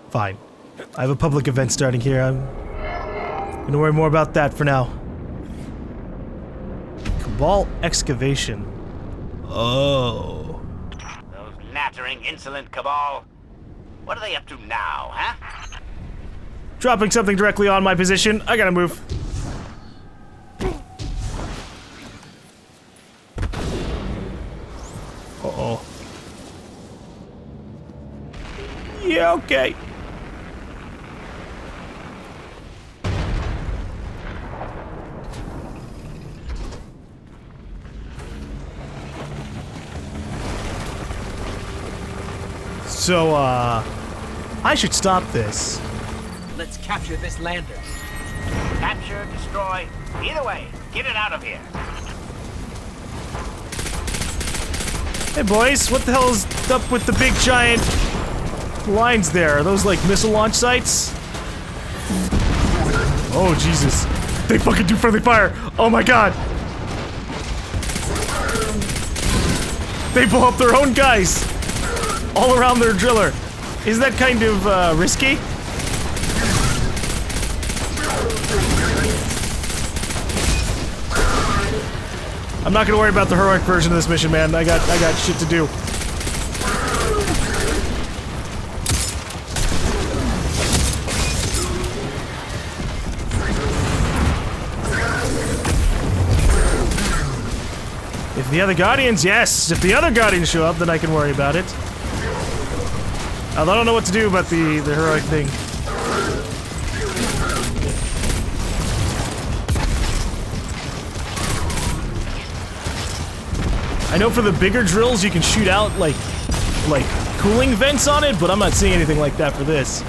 Fine. I have a public event starting here. I'm gonna worry more about that for now. Cabal excavation. Oh. Those nattering, insolent Cabal. What are they up to now, huh? Dropping something directly on my position. I gotta move. Uh-oh. Yeah, okay. So, I should stop this. Let's capture this lander. Capture, destroy. Either way, get it out of here. Hey boys, what the hell is up with the big giant lines there? Are those like missile launch sites? Oh Jesus. They fucking do friendly fire! Oh my god! They blow up their own guys! All around their driller. Is that kind of risky? I'm not gonna worry about the heroic version of this mission, man. I got shit to do. If the other Guardians, yes! If the other Guardians show up, then I can worry about it. Although I don't know what to do about the heroic thing. I know for the bigger drills you can shoot out like cooling vents on it, but I'm not seeing anything like that for this.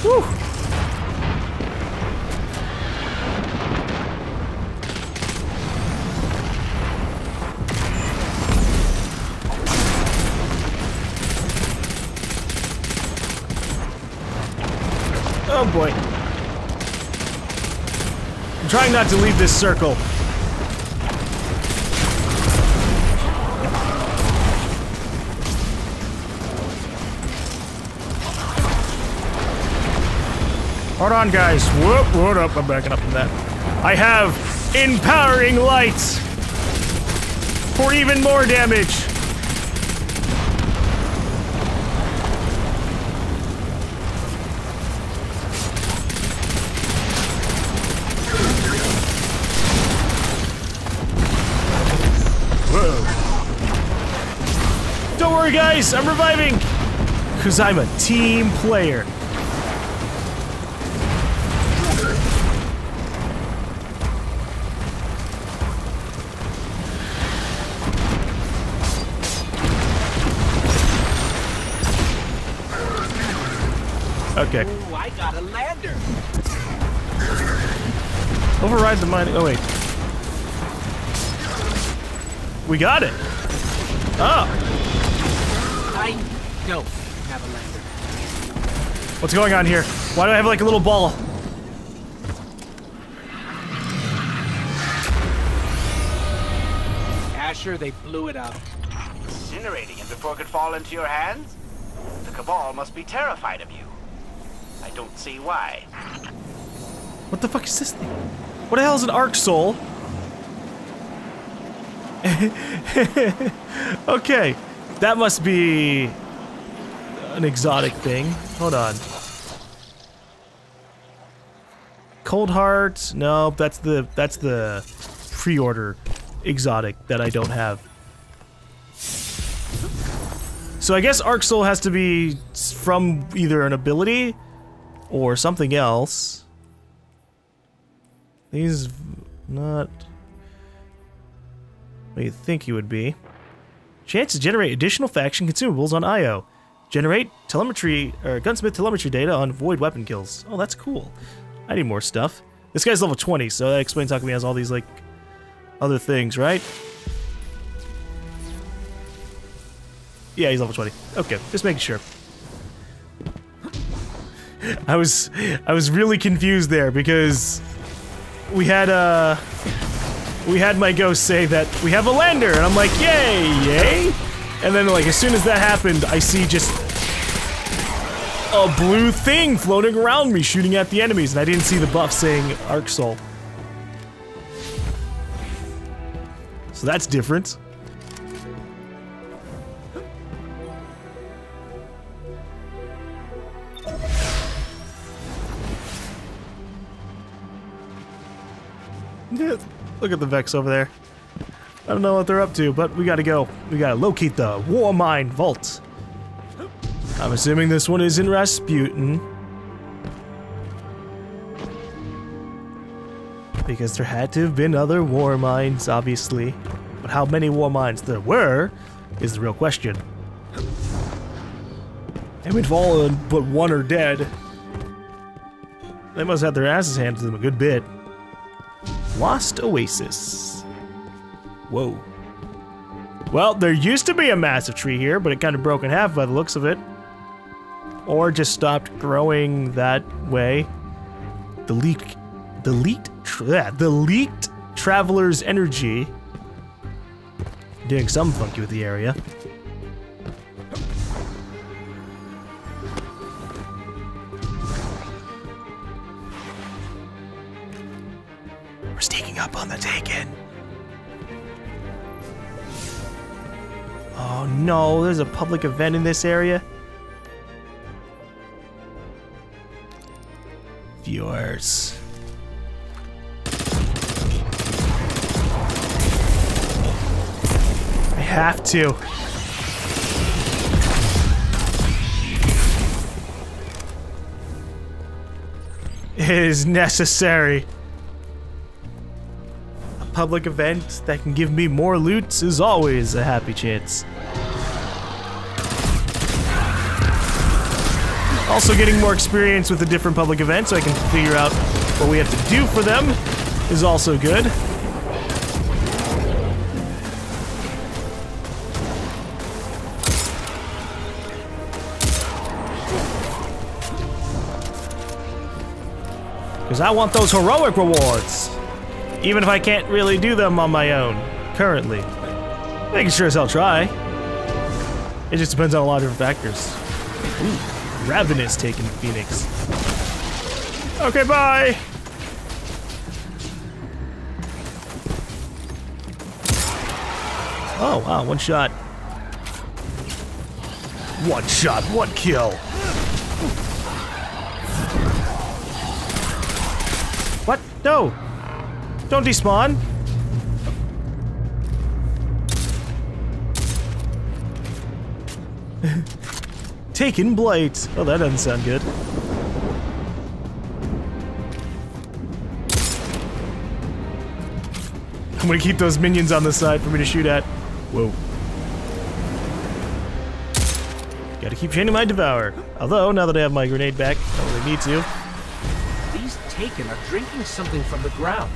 Whew. Oh boy. I'm trying not to leave this circle. Hold on, guys. Whoop, what up? I'm backing up from that. I have empowering lights for even more damage. Whoa. Don't worry, guys. I'm reviving. Because I'm a team player. Okay. Ooh, I got a lander. Override the mining. Oh wait. We got it. Oh. I don't have a lander. What's going on here? Why do I have like a little ball? Asher, they blew it up. Incinerating it before it could fall into your hands? The Cabal must be terrified of you. I don't see why. What the fuck is this thing? What the hell is an arc soul? Okay, that must be an exotic thing. Hold on. Cold Heart? No, that's the pre-order exotic that I don't have. So I guess Arc Soul has to be from either an ability or something else. He's not what you think he would be. Chance to generate additional faction consumables on IO. Generate telemetry or gunsmith telemetry data on void weapon kills. Oh, that's cool. I need more stuff. This guy's level 20, so that explains how come he has all these like other things, right? Yeah, he's level 20. Okay, just making sure. I was really confused there because we had my ghost say that we have a lander, and I'm like, yay, yay! And then like as soon as that happened, I see just a blue thing floating around me shooting at the enemies, and I didn't see the buff saying Arc Soul. So that's different. Look at the Vex over there. I don't know what they're up to, but we gotta go. We gotta locate the Warmind vault. I'm assuming this one is in Rasputin. Because there had to have been other Warminds, obviously. But how many Warminds there were is the real question. And we've fallen, but one are dead. They must have their asses handed to them a good bit. Lost Oasis. Whoa. Well, there used to be a massive tree here, but it kind of broke in half by the looks of it. Or just stopped growing that way. The leaked Traveler's Energy. Doing something funky with the area. We're sneaking up on the Taken. Oh no, there's a public event in this area. Viewers. I have to. It is necessary. A public event that can give me more loot is always a happy chance. Also getting more experience with the different public events so I can figure out what we have to do for them is also good. Because I want those heroic rewards. Even if I can't really do them on my own, currently. Making sure as hell try. It just depends on a lot of different factors. Ooh. Ravenous taking Phoenix. Okay, bye! Oh, wow, one shot. One shot, one kill. What? No! Don't despawn! Taken Blight. Oh, that doesn't sound good. I'm gonna keep those minions on the side for me to shoot at. Whoa. Gotta keep chaining my Devour. Although, now that I have my grenade back, I don't really need to. These Taken are drinking something from the ground.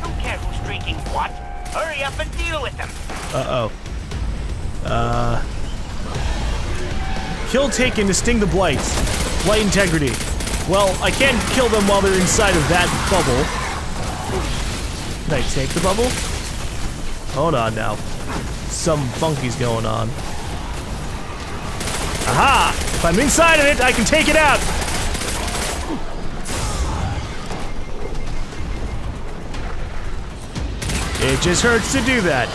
Don't care who's drinking what. Hurry up and deal with them. Uh-oh. Kill Taken to sting the Blight. Blight integrity. Well, I can't kill them while they're inside of that bubble. Can I take the bubble? Hold on now. Some funky's going on. Aha! If I'm inside of it, I can take it out! It just hurts to do that.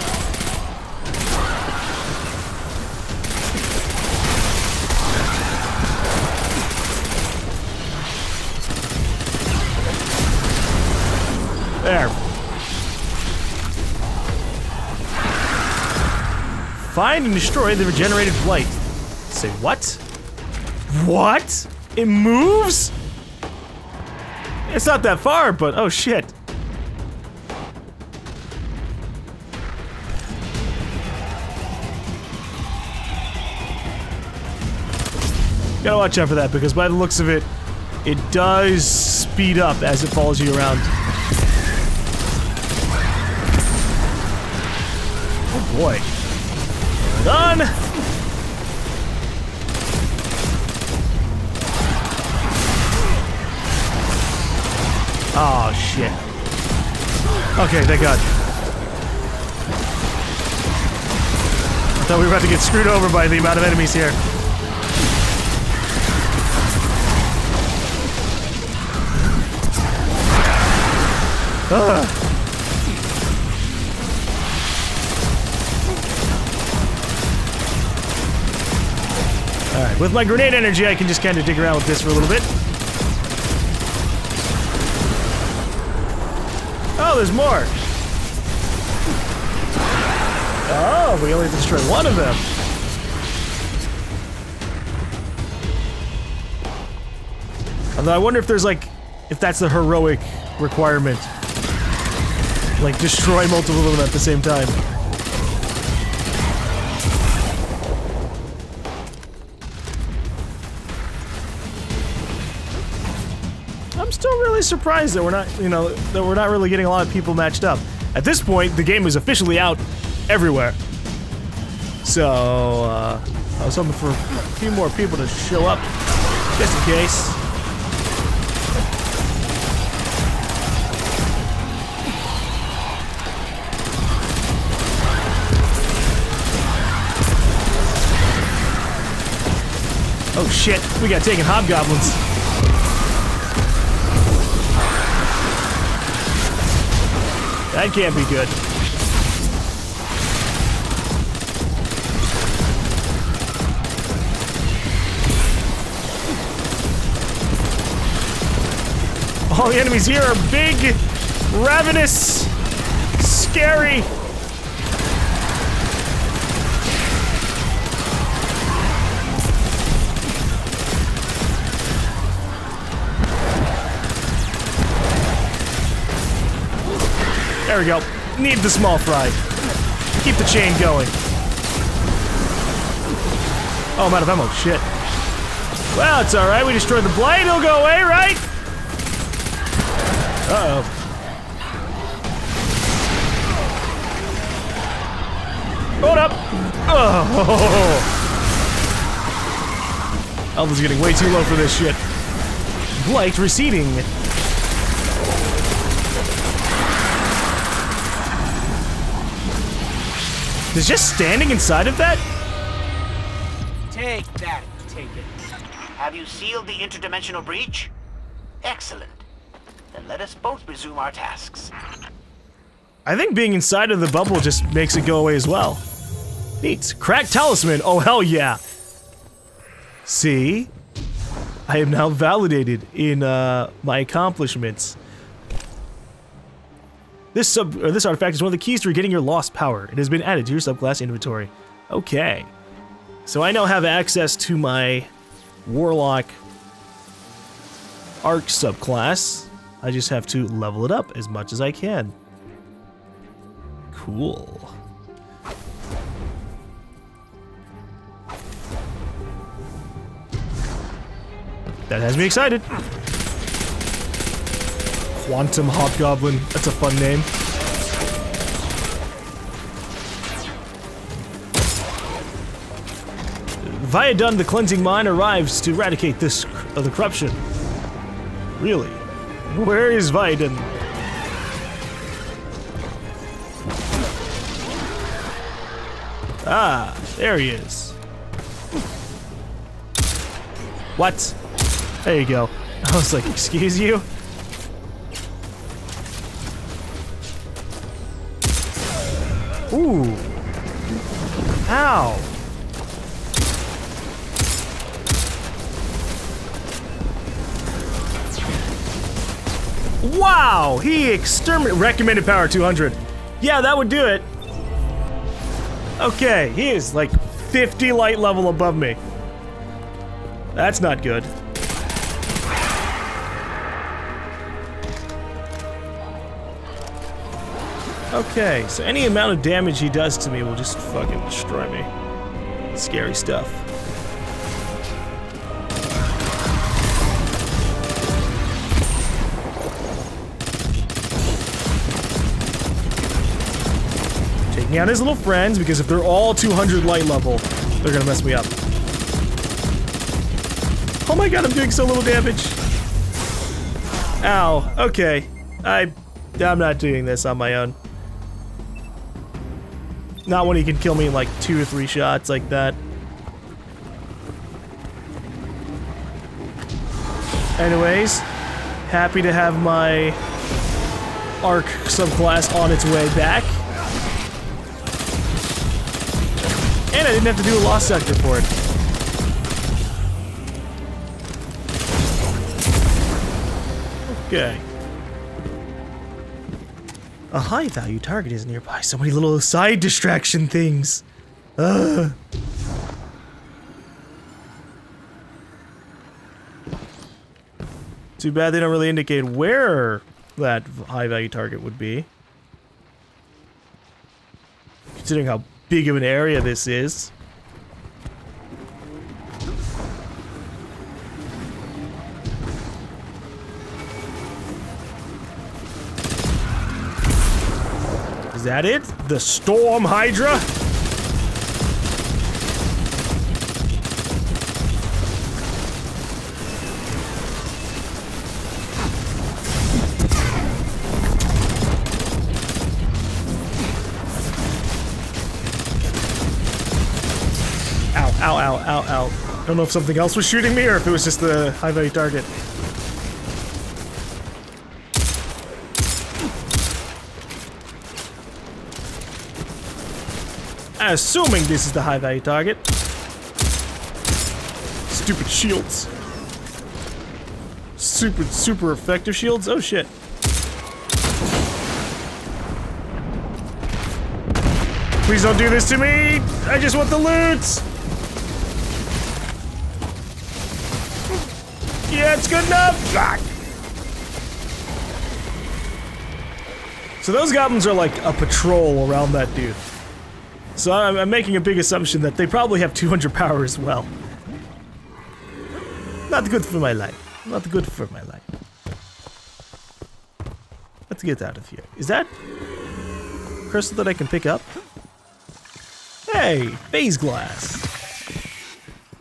There. Find and destroy the regenerated blight. Say what? What? It moves? It's not that far, but oh shit. Gotta watch out for that because by the looks of it, it does speed up as it follows you around. Oh boy. Done! Oh, shit. Okay, thank God. I thought we were about to get screwed over by the amount of enemies here. Alright, with my grenade energy, I can just kind of dig around with this for a little bit. Oh, there's more! Oh, we only have to destroy one of them. Although I wonder if there's like, if that's the heroic requirement. Like, destroy multiple of them at the same time. I'm still really surprised that we're not, you know, that we're not really getting a lot of people matched up. At this point, the game is officially out everywhere. So, I was hoping for a few more people to show up, just in case. Oh shit, we got taken hobgoblins. That can't be good. All the enemies here are big, ravenous, scary. There we go. Need the small fry. Keep the chain going. Oh, I'm out of ammo. Shit. Well, it's alright. We destroyed the blade. It'll go away, right? Uh-oh. Hold up. Oh. Health is getting way too low for this shit. Blight receding. Is just standing inside of that? Take that, take it. Have you sealed the interdimensional breach? Excellent. Then let us both resume our tasks. I think being inside of the bubble just makes it go away as well. Neat. Cracked talisman. Oh, hell yeah. See? I am now validated in my accomplishments. This artifact is one of the keys to regaining your lost power. It has been added to your subclass inventory. Okay. So I now have access to my Warlock Arc subclass. I just have to level it up as much as I can. Cool. That has me excited. Quantum Hobgoblin. That's a fun name. Viadun, the cleansing mine, arrives to eradicate the corruption. Really? Where is Viadun? Ah, there he is. What? There you go. I was like, excuse you? Ooh. Ow. Wow! He exterminated. Recommended power 200. Yeah, that would do it. Okay, he is like 50 light level above me. That's not good. Okay, so any amount of damage he does to me will just fucking destroy me. Scary stuff. Taking out his little friends, because if they're all 200 light level, they're gonna mess me up. Oh my god, I'm doing so little damage. Ow. Okay. I'm not doing this on my own. Not when he can kill me in like 2 or 3 shots like that. Anyways, happy to have my Arc subclass on its way back. And I didn't have to do a lost sector for it. Okay. A high-value target is nearby. So many little side distraction things. Ugh. Too bad they don't really indicate where that high-value target would be. Considering how big of an area this is. Is that it? The Storm Hydra? Ow, ow, ow, ow. I don't know if something else was shooting me or if it was just the high-value target. Assuming this is the high-value target. Stupid shields. Super effective shields? Oh shit. Please don't do this to me! I just want the loot! Yeah, it's good enough! So those goblins are like a patrol around that dude. So I'm making a big assumption that they probably have 200 power as well. Not good for my life. Not good for my life. Let's get out of here. Is that crystal that I can pick up? Hey, phase glass.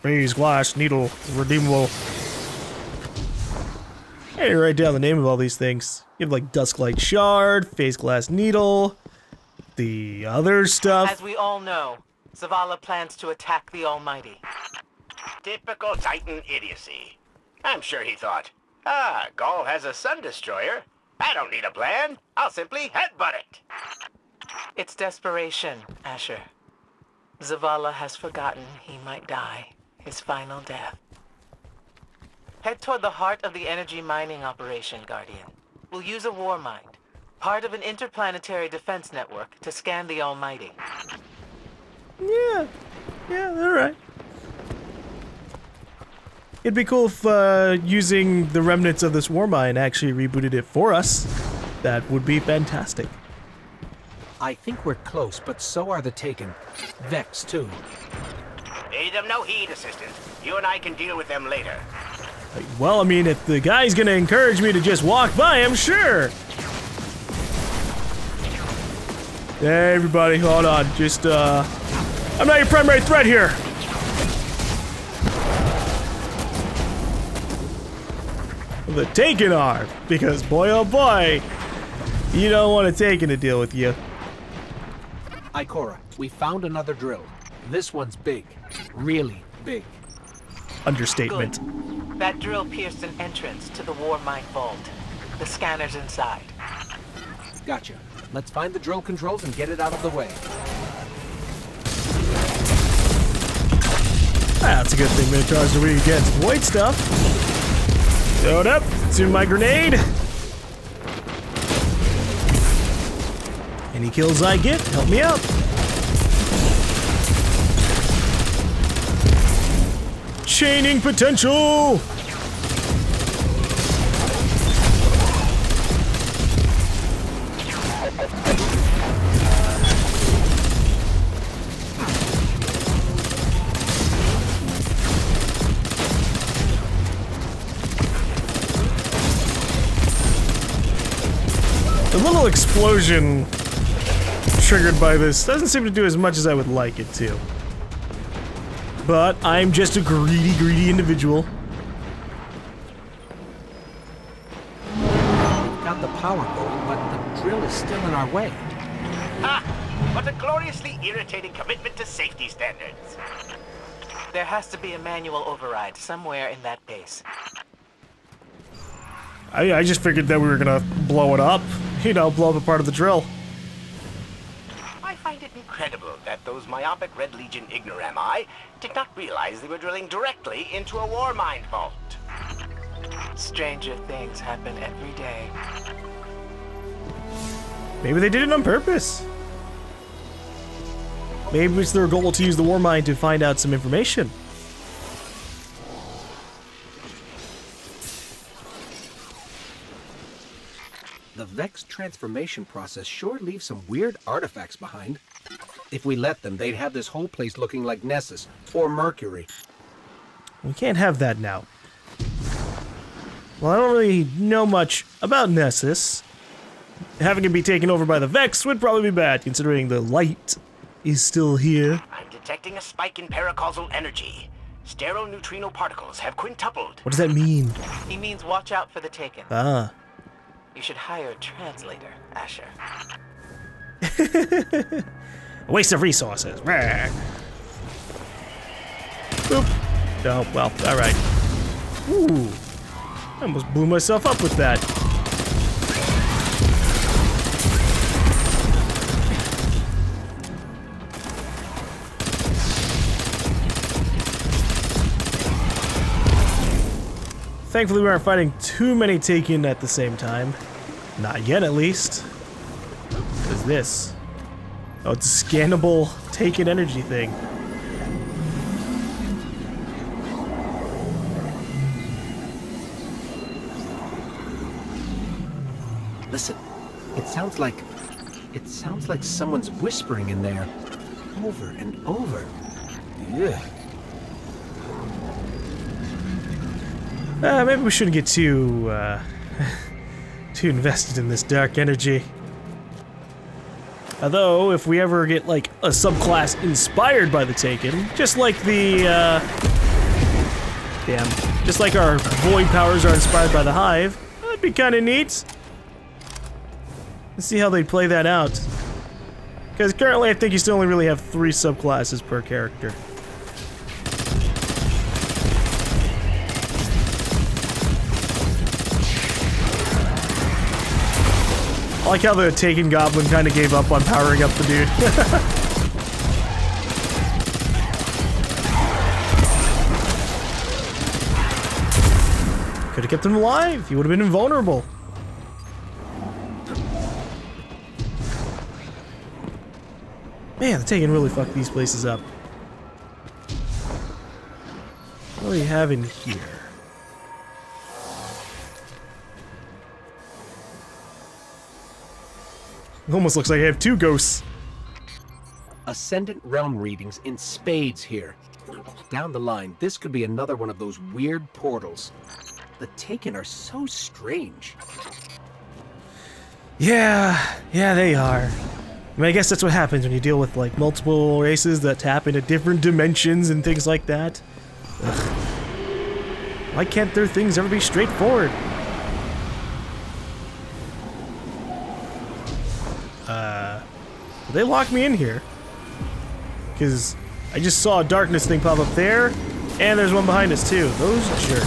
Phase glass, needle, redeemable. I didn't write down the name of all these things. You have like Dusklight Shard, phase glass needle, the other stuff. As we all know, Zavala plans to attack the Almighty. Typical Titan idiocy. I'm sure he thought, Ghaul has a sun destroyer. I don't need a plan. I'll simply headbutt it. It's desperation, Asher. Zavala has forgotten he might die, his final death. Head toward the heart of the energy mining operation, Guardian. We'll use a Warmind, part of an interplanetary defense network, to scan the Almighty. Yeah, alright. It'd be cool if using the remnants of this Warmind actually rebooted it for us. That would be fantastic. I think we're close, but so are the Taken. Vex, too. Pay them no heed, Assistant. You and I can deal with them later. Well, I mean, if the guy's gonna encourage me to just walk by him, sure. Hey, everybody, hold on. Just, I'm not your primary threat here. The Taken are, because boy, oh boy, you don't want a Taken to deal with you. Ikora, we found another drill. This one's big. Really big. Understatement. Good. That drill pierced an entrance to the Warmind vault. The scanner's inside. Gotcha. Let's find the drill controls and get it out of the way. That's a good thing Minotaurs are weak against void stuff. Throw it up to my grenade. Any kills I get, help me out. Chaining potential! The little explosion triggered by this doesn't seem to do as much as I would like it to. But I'm just a greedy individual. power going, but the drill is still in our way. Ha! What a gloriously irritating commitment to safety standards. There has to be a manual override somewhere in that base. I just figured that we were gonna blow it up. You know, blow up a part of the drill. I find it incredible that those myopic Red Legion ignorami did not realize they were drilling directly into a Warmind vault. Stranger things happen every day. Maybe they did it on purpose. Maybe it's their goal to use the Warmind to find out some information. The Vex transformation process sure leaves some weird artifacts behind. If we let them, they'd have this whole place looking like Nessus or Mercury. We can't have that now. Well, I don't really know much about Nessus. Having it be taken over by the Vex would probably be bad, considering the light is still here. I'm detecting a spike in paracausal energy. Sterile neutrino particles have quintupled. What does that mean? He means watch out for the Taken. Ah. You should hire a translator, Asher. A waste of resources. Rah. Boop. Oh, well, alright. Ooh. I almost blew myself up with that. Thankfully, we aren't fighting too many Taken at the same time. Not yet, at least. What is this? Oh, it's a scannable Taken energy thing. Listen, it sounds like someone's whispering in there, over and over. Yeah. Maybe we shouldn't get too too invested in this dark energy. Although, if we ever get like a subclass inspired by the Taken, just like the just like our void powers are inspired by the Hive, that'd be kind of neat. Let's see how they play that out. Because currently, I think you still only really have 3 subclasses per character. I like how the Taken Goblin kind of gave up on powering up the dude. Could have kept him alive. He would have been invulnerable. Man, the Taken really fucked these places up. What do we have in here? It almost looks like I have 2 ghosts. Ascendant realm readings in spades here. Down the line, this could be another one of those weird portals. The Taken are so strange. Yeah, they are. I mean, I guess that's what happens when you deal with, like, multiple races that tap into different dimensions and things like that. Ugh. Why can't their things ever be straightforward? Did they lock me in here? Because I just saw a darkness thing pop up there, and there's one behind us, too. Those jerks.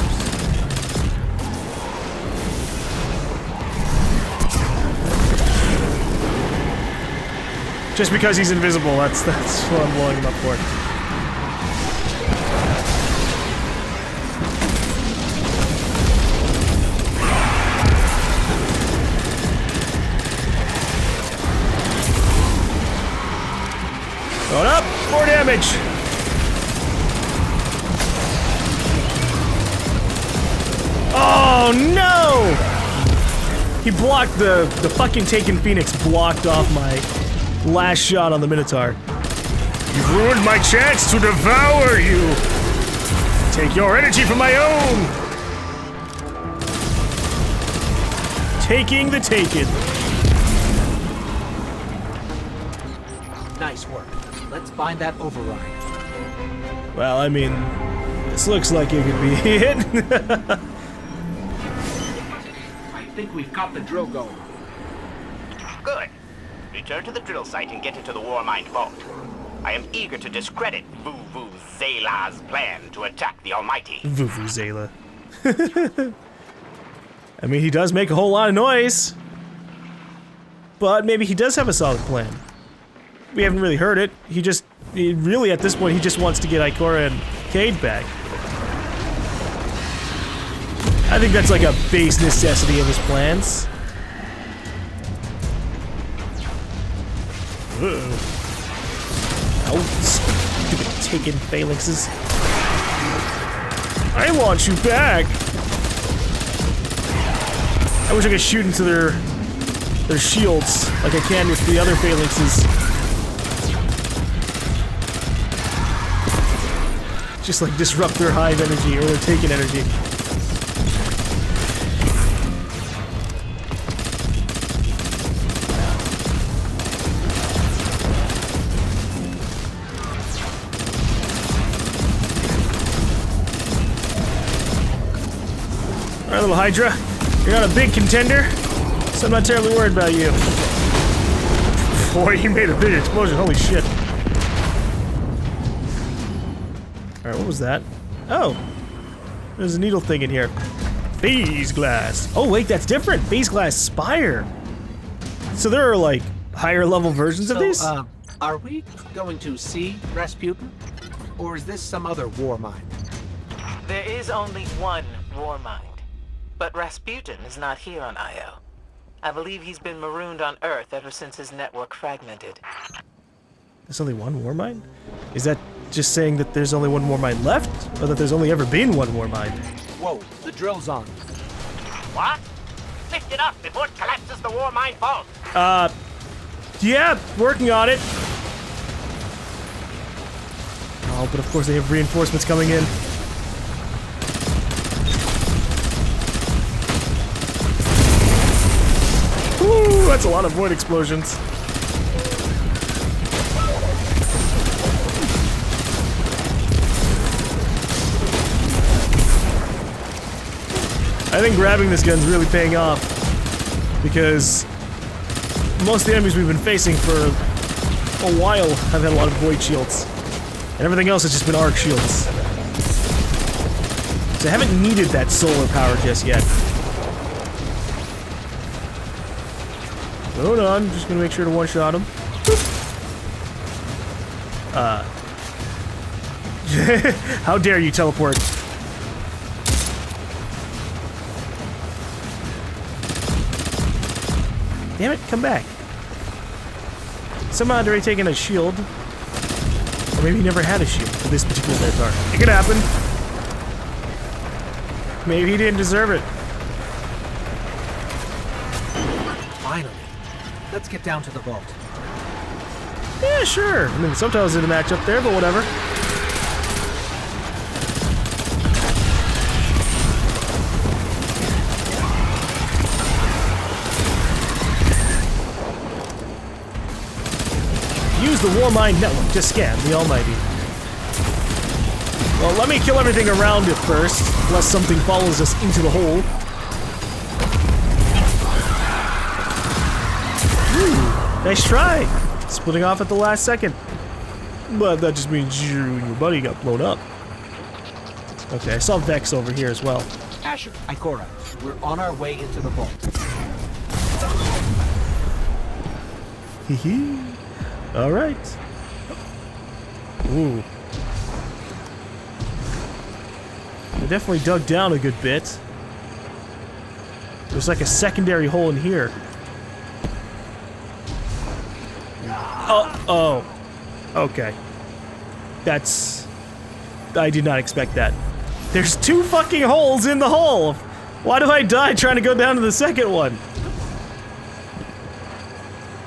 Just because he's invisible, that's what I'm blowing him up for. Going up! More damage! Oh no! He blocked the fucking Taken Phoenix blocked off my last shot on the Minotaur. You've ruined my chance to devour you! Take your energy for my own! Taking the Taken. Nice work. Let's find that override. Well, I mean, this looks like it could be it. I think we've got the drill going. return to the drill site and get into the Warmind vault. I am eager to discredit Vuvuzela's plan to attack the Almighty. Vuvuzela. I mean, he does make a whole lot of noise. But maybe he does have a solid plan. We haven't really heard it. Really at this point, he just wants to get Ikora and Cade back. I think that's like a base necessity of his plans. Oh, stupid taken phalanxes. I want you back! I wish I could shoot into their shields like I can with the other phalanxes. Just like disrupt their hive energy or their taken energy. Alright, little Hydra. You're not a big contender, so I'm not terribly worried about you. Boy, you made a big explosion. Holy shit. Alright, what was that? Oh. There's a needle thing in here. Phase glass. Oh, wait, that's different. Phase glass spire. So there are, like, higher level versions of these? Are we going to see Rasputin? Or is this some other Warmind? There is only one Warmind. But Rasputin is not here on Io. I believe he's been marooned on Earth ever since his network fragmented. There's only one Warmind? Is that just saying that there's only one Warmind left? Or that there's only ever been one Warmind? Whoa, the drill's on. What? Lift it up before it collapses the Warmind vault. Yeah, working on it. Oh, but of course they have reinforcements coming in. Ooh, that's a lot of void explosions. I think grabbing this gun's really paying off, because most of the enemies we've been facing for a while have had a lot of void shields, and everything else has just been arc shields. So I haven't needed that solar power just yet. Hold on, just gonna make sure to one-shot him. How dare you teleport? Damn it, come back. Somehow I'd already taken a shield. Or maybe he never had a shield for this particular target. It could happen. Maybe he didn't deserve it. Finally. Let's get down to the vault. Yeah, sure. I mean, sometimes in a match up there, but whatever. Use the Warmind network to scan the Almighty. Well, let me kill everything around it first, lest something follows us into the hole. Nice try! Splitting off at the last second. But that just means you and your buddy got blown up. Okay, I saw Vex over here as well. Asher, Ikora, we're on our way into the vault. Hee. Alright. Ooh. They definitely dug down a good bit. There's like a secondary hole in here. Oh. Okay. That's... I did not expect that. There's 2 fucking holes in the hole! Why do I die trying to go down to the second one?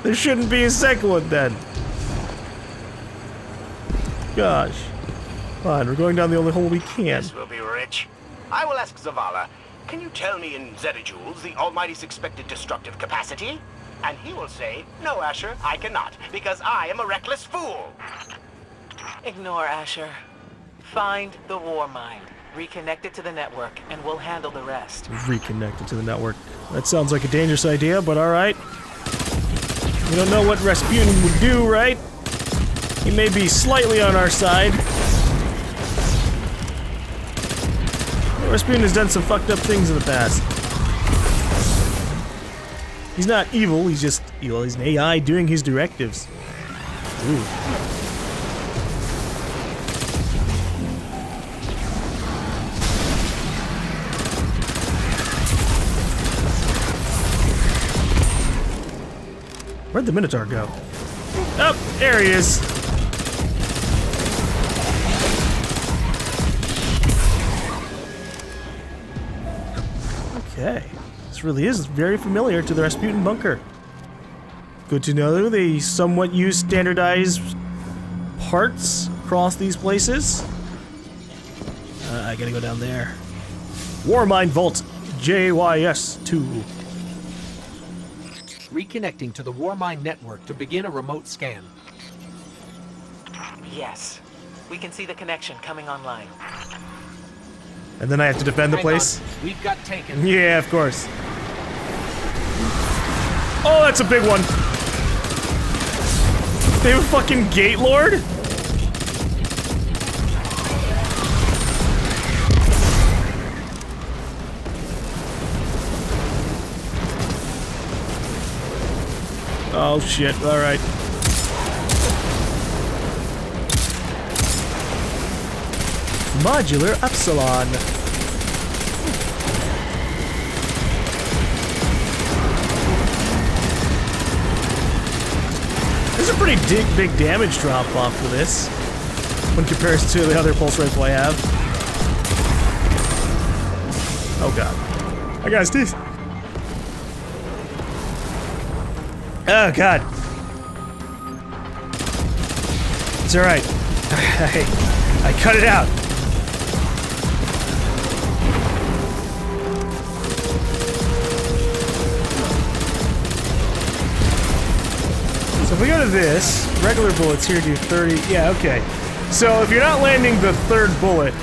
There shouldn't be a second one then. Gosh. Fine, we're going down the only hole we can. This will be rich. I will ask Zavala, can you tell me in zettajoules the Almighty's expected destructive capacity? And he will say, no, Asher, I cannot, because I am a reckless fool. Ignore Asher. Find the Warmind. Reconnect it to the network, and we'll handle the rest. Reconnect it to the network. That sounds like a dangerous idea, but alright. We don't know what Rasputin would do, right? He may be slightly on our side. Rasputin has done some fucked up things in the past. He's not evil, he's just evil. He's an AI doing his directives. Ooh. Where'd the Minotaur go? Oh, there he is. Okay. This really is very familiar to the Rasputin bunker. Good to know they somewhat use standardized parts across these places. I gotta go down there. Warmind Vault JYS2. Reconnecting to the Warmind network to begin a remote scan. Yes. We can see the connection coming online. And then I have to defend the Hang place? on. We've got taken. Yeah, of course. Oh, that's a big one. They have a fucking gate lord? Oh shit, alright. Modular Epsilon. There's a pretty big damage drop off for this when compared to the other pulse rifle I have. Oh god. I got his teeth. Oh god. It's alright. I cut it out. So if we go to this, regular bullets here do 30. Yeah, okay. So if you're not landing the third bullet,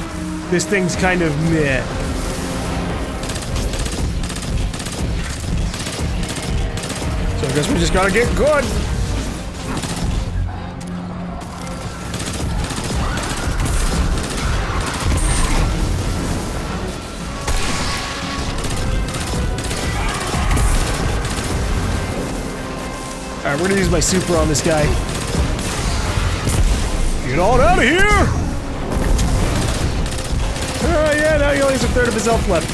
this thing's kind of meh. So I guess we just gotta get good. Alright, we're gonna use my super on this guy. Get on out of here! Oh yeah, now he only has a third of his health left.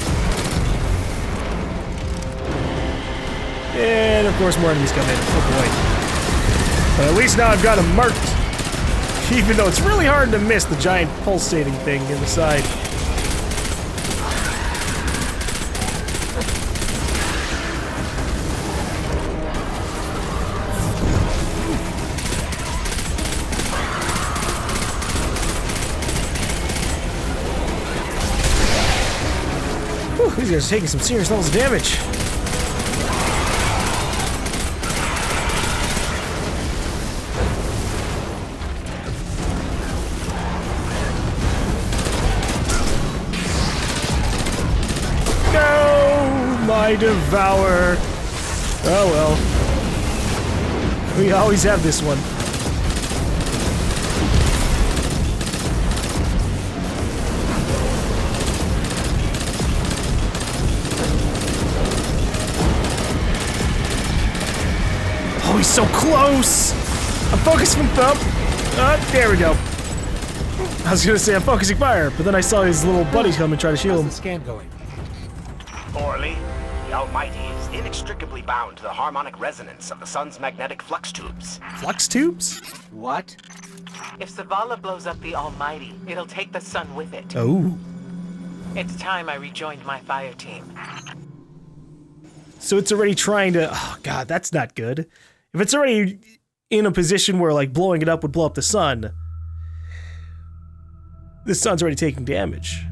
And of course more enemies come in. Oh boy. But at least now I've got him marked. Even though it's really hard to miss the giant pulsating thing in the side. Whew, these guys are taking some serious levels of damage. I devour. Oh well. We always have this one. Oh, he's so close! I'm focusing thumb. There we go. I was gonna say I'm focusing fire, but then I saw his little buddies come and try to shield him. How's the scan going? Poorly. The Almighty is inextricably bound to the harmonic resonance of the sun's magnetic flux tubes. Flux tubes? What? If Zavala blows up the Almighty, it'll take the sun with it. Oh. It's time I rejoined my fire team. So it's already trying to... Oh god, that's not good. If it's already in a position where, like, blowing it up would blow up the sun, the sun's already taking damage.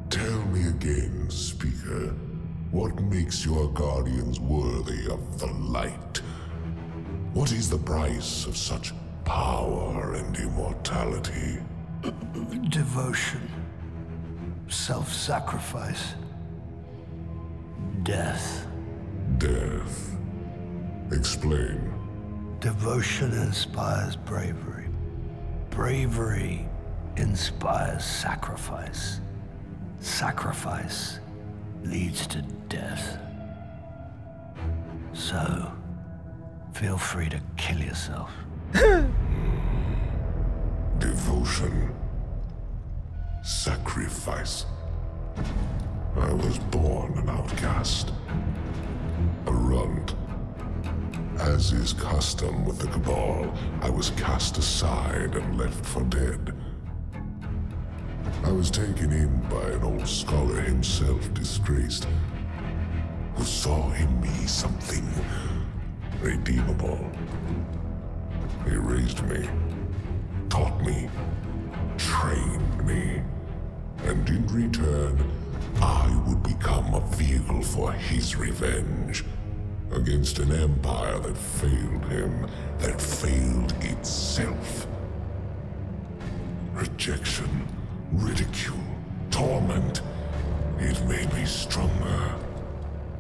Tell me again, Speaker, what makes your guardians worthy of the light? What is the price of such power and immortality? Devotion. Self-sacrifice. Death. Death. Explain. Devotion inspires bravery. Bravery inspires sacrifice. Sacrifice leads to death. So, feel free to kill yourself. Devotion. Sacrifice. I was born an outcast. A runt. As is custom with the Cabal, I was cast aside and left for dead. I was taken in by an old scholar himself, disgraced, who saw in me something redeemable. He raised me, taught me, trained me, and in return, I would become a vehicle for his revenge against an empire that failed him, that failed itself. Rejection, ridicule, torment. It made me stronger.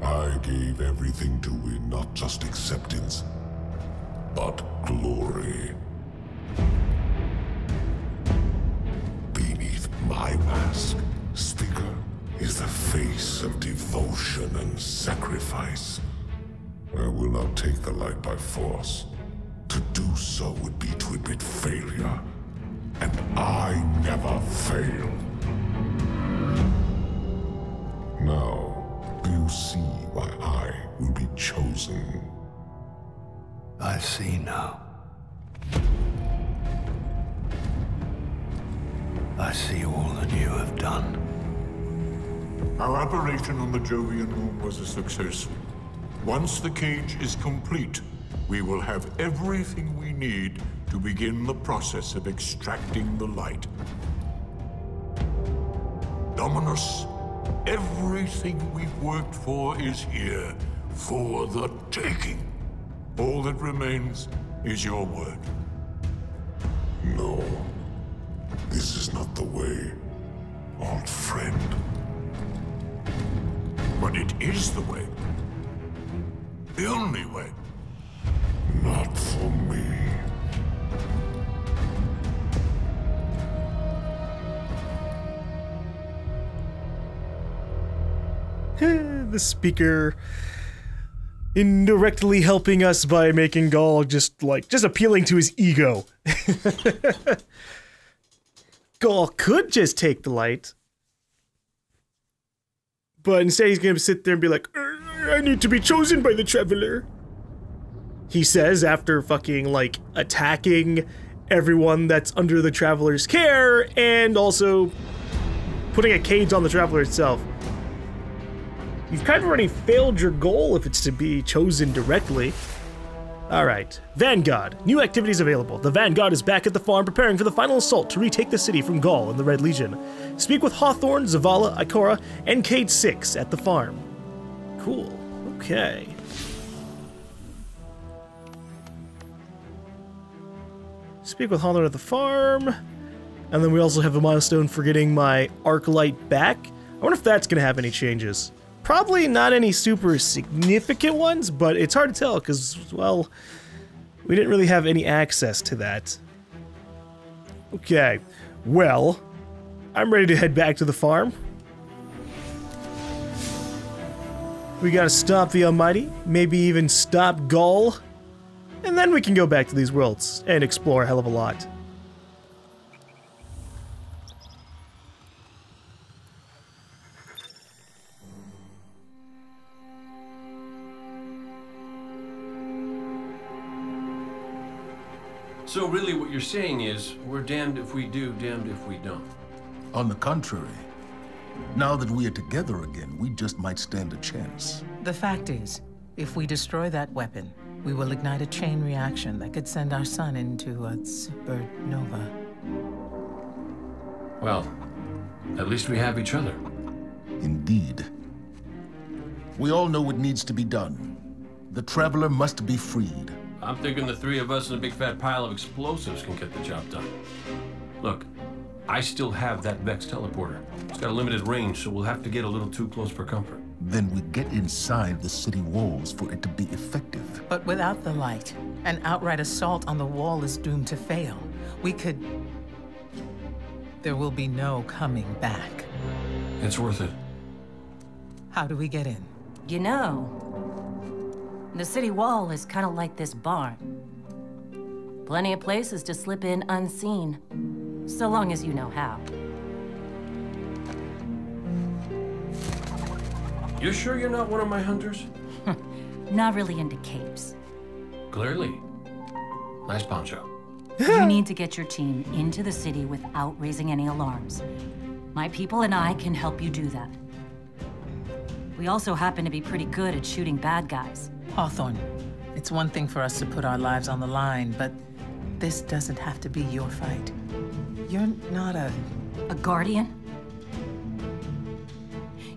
I gave everything to win not just acceptance, but glory. Beneath my mask, Speaker is the face of devotion and sacrifice. I will not take the light by force. To do so would be to admit failure. And I never fail. Now, do you see why I will be chosen? I see now. I see all that you have done. Our operation on the Jovian moon was a success. Once the cage is complete, we will have everything we need to begin the process of extracting the light. Dominus, everything we've worked for is here, for the taking. All that remains is your word. No. This is not the way, old friend. But it is the way. The only way. Not for me. The Speaker indirectly helping us by making Ghaul just appealing to his ego. Ghaul could just take the light, but instead he's gonna sit there and be like, I need to be chosen by the Traveler. He says after fucking like attacking everyone that's under the Traveler's care and also putting a cage on the Traveler itself. You've kind of already failed your goal if it's to be chosen directly. Alright, Vanguard. New activities available. The Vanguard is back at the farm preparing for the final assault to retake the city from Ghaul and the Red Legion. Speak with Hawthorne, Zavala, Ikora, and Cade 6 at the farm. Cool. Okay. Speak with Hawthorne at the farm. And then we also have a milestone for getting my arc light back. I wonder if that's going to have any changes. Probably not any super significant ones, but it's hard to tell because, well, we didn't really have any access to that. Okay, well, I'm ready to head back to the farm. We gotta stop the Almighty, maybe even stop Ghaul, and then we can go back to these worlds and explore a hell of a lot. So really what you're saying is, we're damned if we do, damned if we don't. On the contrary, now that we are together again, we just might stand a chance. The fact is, if we destroy that weapon, we will ignite a chain reaction that could send our sun into a supernova. Well, at least we have each other. Indeed. We all know what needs to be done. The Traveler must be freed. I'm thinking the three of us and a big fat pile of explosives can get the job done. Look, I still have that Vex teleporter. It's got a limited range, so we'll have to get a little too close for comfort. Then we get inside the city walls for it to be effective. But without the light, an outright assault on the wall is doomed to fail. We could... There will be no coming back. It's worth it. How do we get in? You know, the city wall is kind of like this barn. Plenty of places to slip in unseen, so long as you know how. You sure you're not one of my hunters? Not really into capes. Clearly. Nice poncho. You need to get your team into the city without raising any alarms. My people and I can help you do that. We also happen to be pretty good at shooting bad guys. Hawthorne, it's one thing for us to put our lives on the line, but this doesn't have to be your fight. You're not a guardian?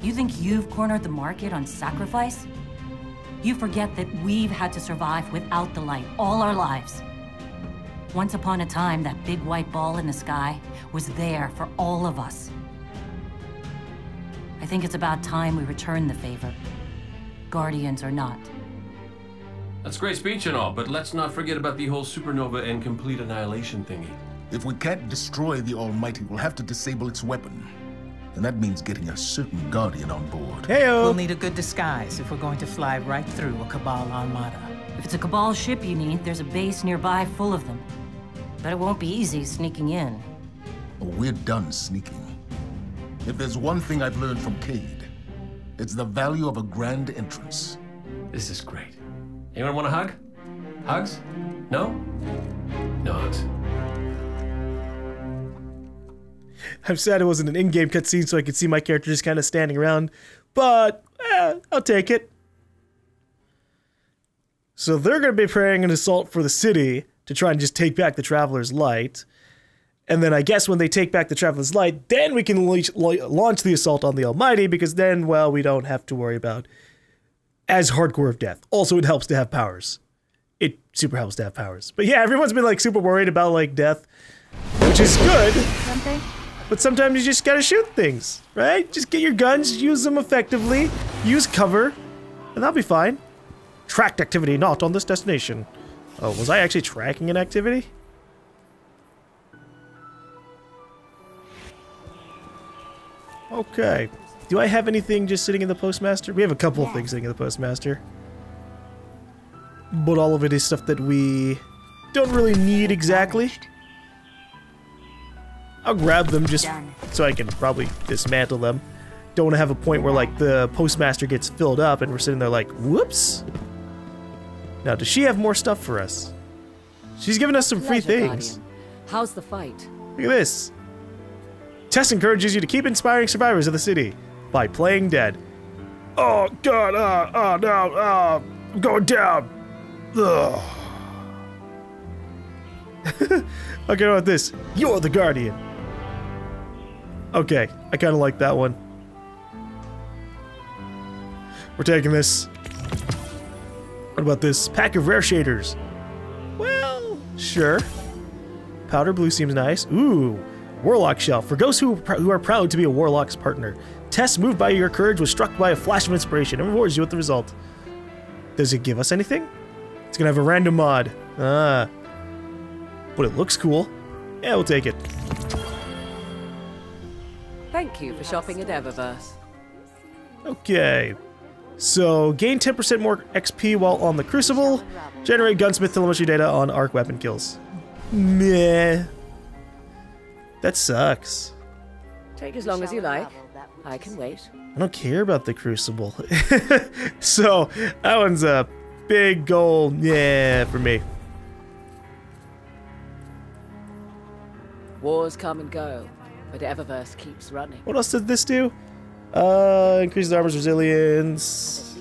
You think you've cornered the market on sacrifice? You forget that we've had to survive without the light all our lives. Once upon a time, that big white ball in the sky was there for all of us. I think it's about time we return the favor, guardians or not. That's great speech and all, but let's not forget about the whole supernova and complete annihilation thingy. If we can't destroy the Almighty, we'll have to disable its weapon. And that means getting a certain Guardian on board. Heyo! We'll need a good disguise if we're going to fly right through a Cabal armada. If it's a Cabal ship you need, there's a base nearby full of them. But it won't be easy sneaking in. Oh, we're done sneaking. If there's one thing I've learned from Cade, it's the value of a grand entrance. This is great. Anyone want a hug? Hugs? No? No hugs. I'm sad it wasn't an in-game cutscene so I could see my character just kind of standing around, but I'll take it. So they're going to be preparing an assault for the city to try and just take back the Traveler's Light. And then I guess when they take back the Traveler's Light, then we can launch the assault on the Almighty, because then, well, we don't have to worry about as hardcore of death. Also, it helps to have powers. It super helps to have powers. But yeah, everyone's been like super worried about like death, which is good. Something? But sometimes you just gotta shoot things, right? Just get your guns, use them effectively, use cover, and that'll be fine. Tracked activity not on this destination. Oh, was I actually tracking an activity? Okay. Do I have anything just sitting in the Postmaster? We have a couple of things sitting in the Postmaster. But all of it is stuff that we don't really need exactly. I'll grab them just so I can probably dismantle them. Don't want to have a point where like the Postmaster gets filled up and we're sitting there like, whoops. Now, does she have more stuff for us? She's giving us some free things. Guardian. How's the fight? Look at this. Tess encourages you to keep inspiring survivors of the city by playing dead. Oh god, oh no, I'm going down. Ugh. Okay, how about this? You're the Guardian. Okay, I kind of like that one. We're taking this. What about this? Pack of rare shaders. Well, sure. Powder blue seems nice. Ooh, Warlock shell. For ghosts who are proud to be a Warlock's partner. Tess, moved by your courage, was struck by a flash of inspiration and rewards you with the result. Does it give us anything? It's gonna have a random mod. Ah. But it looks cool. Yeah, we'll take it. Thank you for shopping at Eververse. Okay. So, gain 10% more XP while on the Crucible. Generate gunsmith telemetry data on arc weapon kills. Meh. That sucks. Take as long as you like. I can wait. I don't care about the Crucible. So, that one's a big goal, yeah, for me. Wars come and go, but Eververse keeps running. What else did this do? Increases armor's resilience.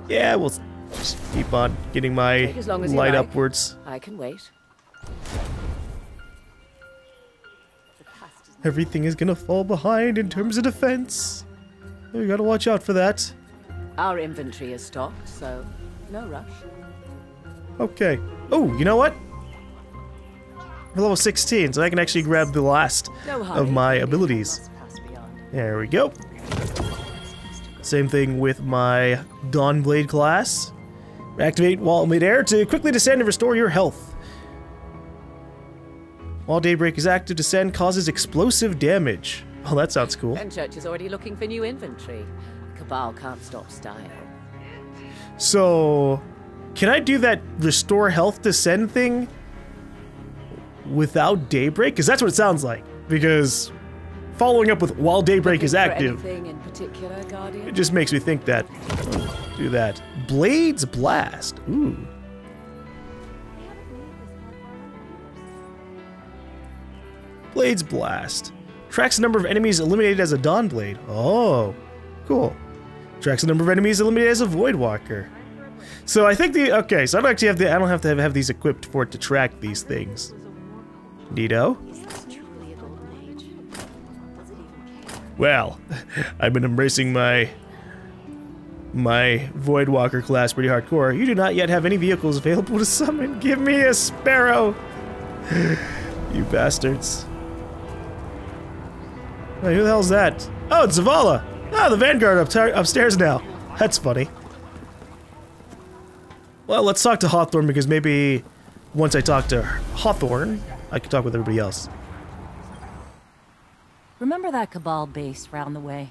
Yeah, we'll just keep on getting my light upwards. I can wait. Everything is gonna fall behind in terms of defense. You gotta watch out for that. Our inventory is stocked, so no rush. Okay. Oh, you know what? We're level 16, so I can actually grab the last of my abilities. There we go. Same thing with my Dawnblade class. Activate while mid-air to quickly descend and restore your health. While Daybreak is active, descend causes explosive damage. Oh, that sounds cool. Fenchurch is already looking for new inventory. Cabal can't stop style. So, can I do that restore health descend thing without Daybreak? Because that's what it sounds like. Because following up with while Daybreak is active, Anything in particular, Guardian? it just makes me think that. Do that. Blades Blast. Ooh. Blades Blast. Tracks the number of enemies eliminated as a Dawnblade. Oh, cool. Tracks the number of enemies eliminated as a Voidwalker. So I think the okay. So I don't actually have I don't have to have these equipped for it to track these things. Neato. Well, I've been embracing my Voidwalker class pretty hardcore. You do not yet have any vehicles available to summon. Give me a sparrow, you bastards. Wait, who the hell's that? Oh, it's Zavala! Ah, the Vanguard upstairs now. That's funny. Well, let's talk to Hawthorne, because maybe once I talk to Hawthorne, I can talk with everybody else. Remember that Cabal base round the way?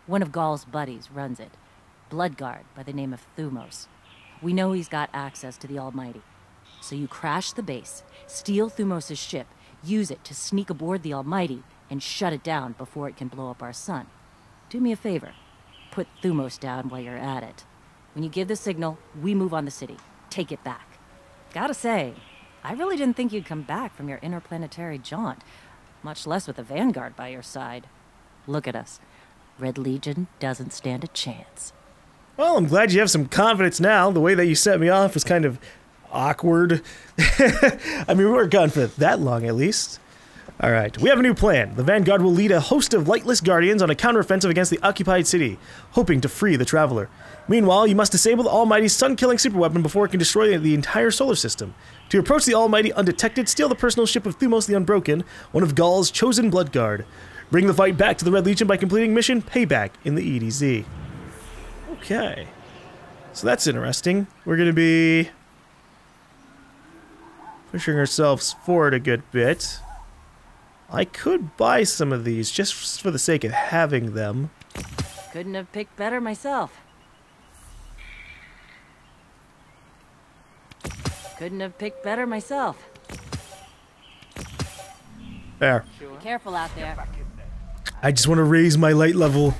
One of GaL's buddies runs it. Bloodguard by the name of Thumos. We know he's got access to the Almighty. So you crash the base, steal Thumos' ship, use it to sneak aboard the Almighty, and shut it down before it can blow up our sun. Do me a favor. Put Thumos down while you're at it. When you give the signal, we move on the city. Take it back. Gotta say, I really didn't think you'd come back from your interplanetary jaunt, much less with a Vanguard by your side. Look at us. Red Legion doesn't stand a chance. Well, I'm glad you have some confidence now. The way that you set me off was kind of awkward. I mean, we weren't gone for that long, at least. Alright, we have a new plan. The Vanguard will lead a host of lightless guardians on a counteroffensive against the occupied city, hoping to free the Traveler. Meanwhile, you must disable the Almighty's sun-killing superweapon before it can destroy the entire solar system. To approach the Almighty undetected, steal the personal ship of Thumos the Unbroken, one of GaL's chosen Bloodguard. Bring the fight back to the Red Legion by completing mission Payback in the EDZ. Okay. So that's interesting. We're going to be pushing ourselves forward a good bit. I could buy some of these just for the sake of having them. Couldn't have picked better myself. Couldn't have picked better myself. There. Be careful out there. I just want to raise my light level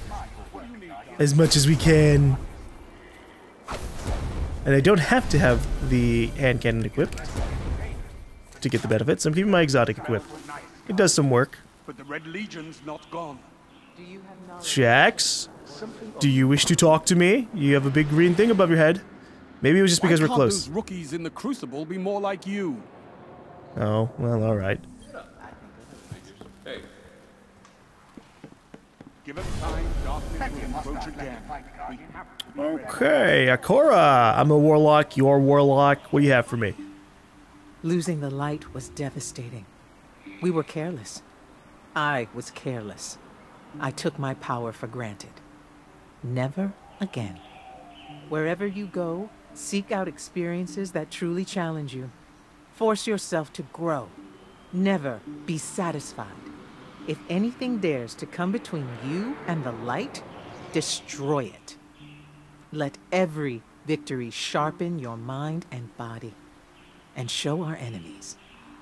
as much as we can. And I don't have to have the hand cannon equipped to get the benefits. I'm keeping my exotic equipped. It does some work. But the Red Legion's not gone. Shax, do you wish to talk to me? You have a big green thing above your head. Maybe it was just because we're close. Those rookies in the Crucible be more like you? Oh, well, alright. Hey. Give us time, darkness will encroach again. Okay, Akora. I'm a warlock, you're a warlock. What do you have for me? Losing the light was devastating. We were careless. I was careless. I took my power for granted. Never again. Wherever you go, seek out experiences that truly challenge you. Force yourself to grow. Never be satisfied. If anything dares to come between you and the light, destroy it. Let every victory sharpen your mind and body, and show our enemies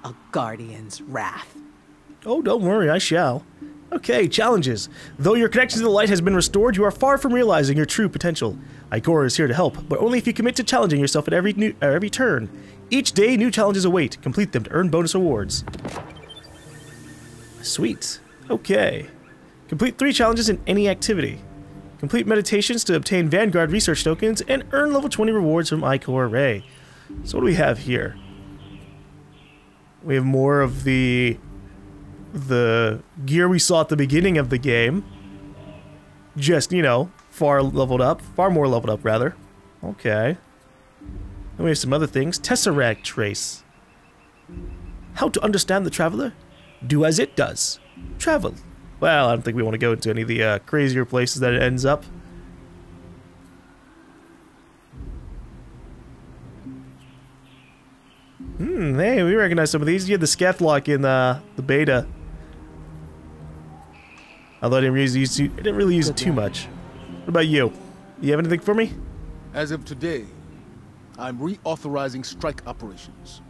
a guardian's wrath. Oh, don't worry, I shall. Okay, challenges. Though your connection to the light has been restored, you are far from realizing your true potential. Ikora is here to help, but only if you commit to challenging yourself at every turn. Each day, new challenges await. Complete them to earn bonus rewards. Sweet. Okay. Complete 3 challenges in any activity. Complete meditations to obtain Vanguard research tokens and earn level 20 rewards from Ikora Ray. So what do we have here? We have more of the gear we saw at the beginning of the game. Just, you know, far more leveled up, rather. Okay. Then we have some other things. Tesseract Trace. How to understand the Traveler? Do as it does. Travel. Well, I don't think we want to go into any of the crazier places that it ends up. Hey, we recognize some of these. You had the Scathlock in the beta. Although I didn't really use it too much. What about you? You have anything for me? As of today, I'm reauthorizing strike operations.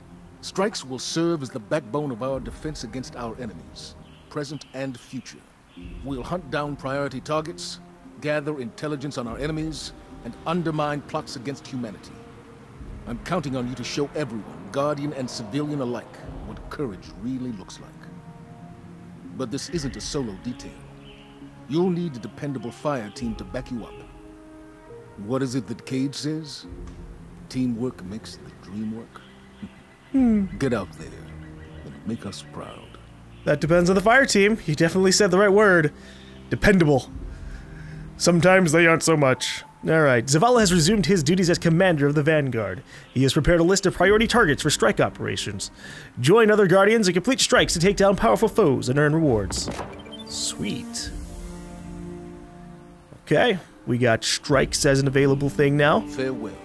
Strikes will serve as the backbone of our defense against our enemies, present and future. We'll hunt down priority targets, gather intelligence on our enemies, and undermine plots against humanity. I'm counting on you to show everyone, Guardian and civilian alike, what courage really looks like. But this isn't a solo detail. You'll need a dependable fire team to back you up. What is it that Cage says? Teamwork makes the dream work. Get out there and make us proud. That depends on the fire team. You definitely said the right word. Dependable. Sometimes they aren't so much. Alright, Zavala has resumed his duties as commander of the Vanguard. He has prepared a list of priority targets for strike operations. Join other Guardians and complete strikes to take down powerful foes and earn rewards. Sweet. Okay, we got strikes as an available thing now. Farewell.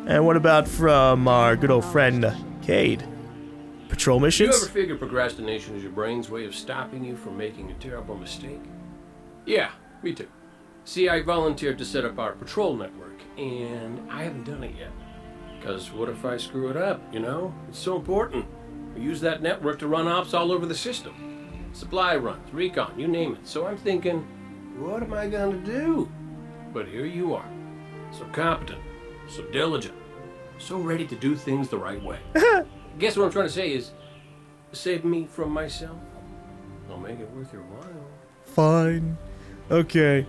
And what about from our good old friend, Cade? Patrol missions? You ever figure procrastination is your brain's way of stopping you from making a terrible mistake? Yeah, me too. See, I volunteered to set up our patrol network, and I haven't done it yet. Because what if I screw it up, you know? It's so important. We use that network to run ops all over the system. Supply runs, recon, you name it. So I'm thinking, what am I gonna do? But here you are. So competent, so diligent, so ready to do things the right way. Guess what I'm trying to say is, save me from myself. I'll make it worth your while. Fine. Okay.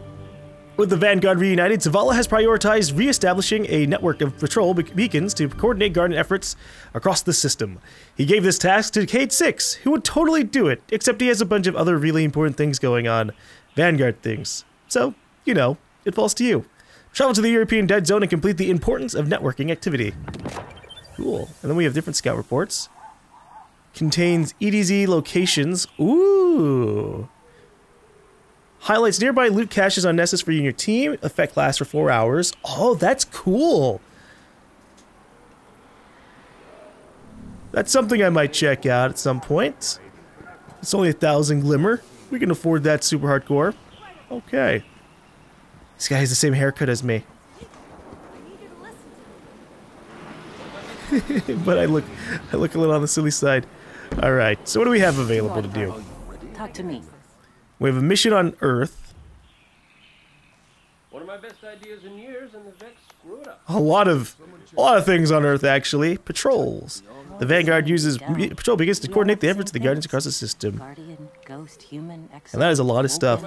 With the Vanguard reunited, Zavala has prioritized re-establishing a network of patrol beacons to coordinate Guardian efforts across the system. He gave this task to Cade 6, who would totally do it, except he has a bunch of other really important things going on. Vanguard things. So, you know, it falls to you. Travel to the European Dead Zone and complete the importance of networking activity. Cool. And then we have different scout reports. Contains EDZ locations. Ooh. Highlights nearby loot caches on Nessus for you and your team. Effect lasts for 4 hours. Oh, that's cool. That's something I might check out at some point. It's only 1,000 glimmer. We can afford that super hardcore. Okay. This guy has the same haircut as me. But I look a little on the silly side. Alright, so what do we have available to do? Talk to me. We have a mission on Earth. One of my best ideas in years, and the Vex screw it up. A lot of things on Earth, actually. Patrols. The Vanguard uses patrol beacons to coordinate the efforts of the Guardians across the system. Guardian, ghost, human, and that is a lot of stuff.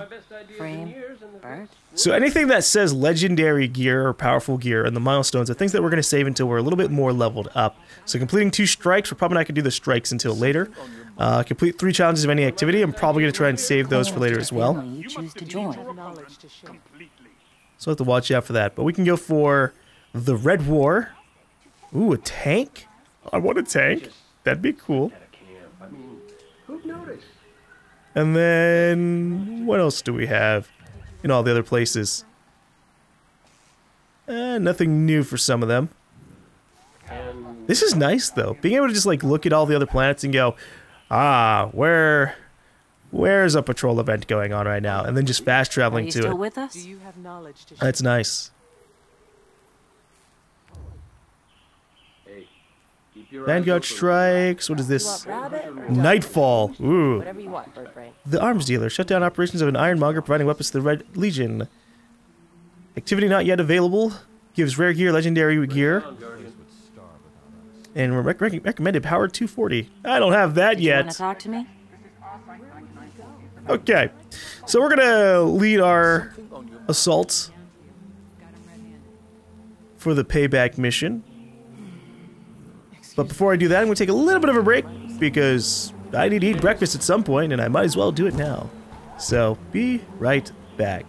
Frame, bird. So anything that says legendary gear or powerful gear and the milestones are things that we're going to save until we're a little bit more leveled up. So completing 2 strikes, we're probably not going to do the strikes until later. Complete 3 challenges of any activity. I'm probably going to try and save those for later as well. You choose to join. So I have to watch out for that. But we can go for the Red War. Ooh, a tank? I want a tank. That'd be cool. And then what else do we have in all the other places? Nothing new for some of them. This is nice though. Being able to just like look at all the other planets and go, ah, where's a patrol event going on right now? And then just fast traveling to it. With us? That's nice. Vanguard strikes. What is this? Nightfall. Ooh. The arms dealer. Shut down operations of an ironmonger providing weapons to the Red Legion. Activity not yet available. Gives rare gear, legendary gear. And recommended power 240. I don't have that yet. You want to talk to me? Okay. So we're gonna lead our assaults for the payback mission. But before I do that, I'm going to take a little bit of a break because I need to eat breakfast at some point, and I might as well do it now. So, be right back.